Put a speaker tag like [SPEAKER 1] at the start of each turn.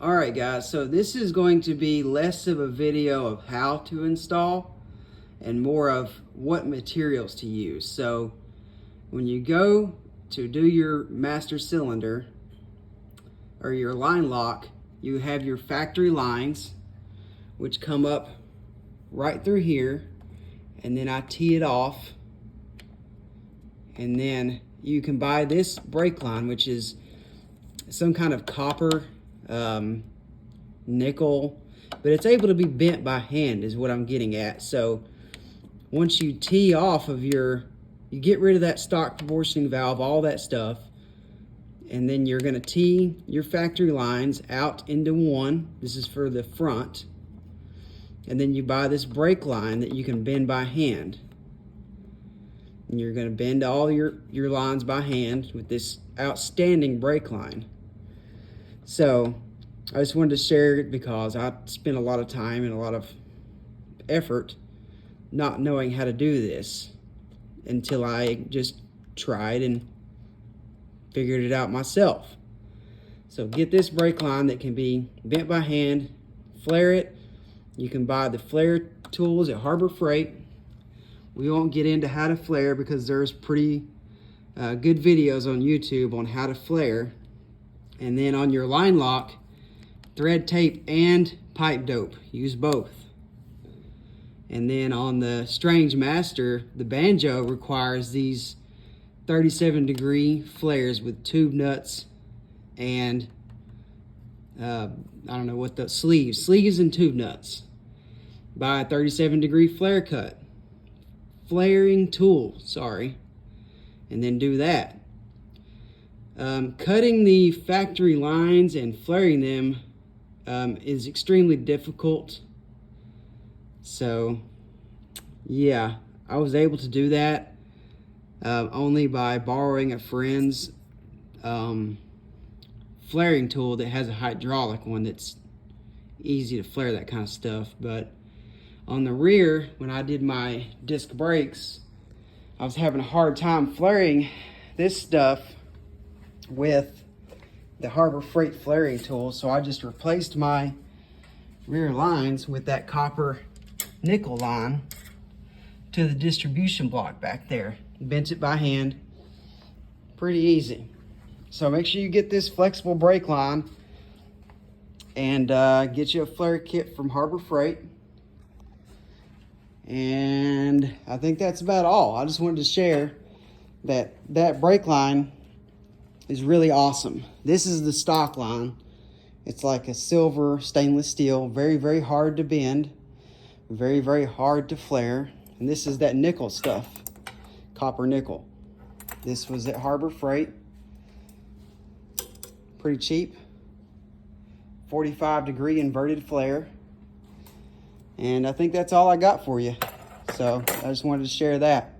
[SPEAKER 1] All right, guys, so this is going to be less of a video of how to install and more of what materials to use. So when you go to do your master cylinder or your line lock, you have your factory lines, which come up right through here, and then I tee it off, and then you can buy this brake line, which is some kind of copper nickel, but it's able to be bent by hand is what I'm getting at. So once you tee off of you get rid of that stock proportioning valve, all that stuff, and then you're going to tee your factory lines out into one. This is for the front. And then you buy this brake line that you can bend by hand. And you're going to bend all your lines by hand with this outstanding brake line. So I just wanted to share it because I spent a lot of time and a lot of effort not knowing how to do this until I just tried and figured it out myself. So get this brake line that can be bent by hand, flare it. You can buy the flare tools at Harbor Freight. We won't get into how to flare because there's pretty good videos on YouTube on how to flare. And then on your line lock, thread tape and pipe dope. Use both. And then on the Strange Master, the banjo requires these 37-degree flares with tube nuts and I don't know what the sleeves and tube nuts. Buy a 37-degree flare cut. Flaring tool, sorry. And then do that. Cutting the factory lines and flaring them is extremely difficult. So yeah, I was able to do that only by borrowing a friend's flaring tool that has a hydraulic one that's easy to flare that kind of stuff. But on the rear, when I did my disc brakes, I was having a hard time flaring this stuff with the Harbor Freight flaring tool, so I just replaced my rear lines with that copper nickel line to the distribution block back there. Bent it by hand. Pretty easy. So make sure you get this flexible brake line and get you a flare kit from Harbor Freight. And I think that's about all. I just wanted to share that brake line is really awesome. This is the stock line. It's like a silver stainless steel, very, very hard to bend, very, very hard to flare. And this is that nickel stuff, copper nickel. This was at Harbor Freight. Pretty cheap. 45-degree inverted flare. And I think that's all I got for you. So I just wanted to share that.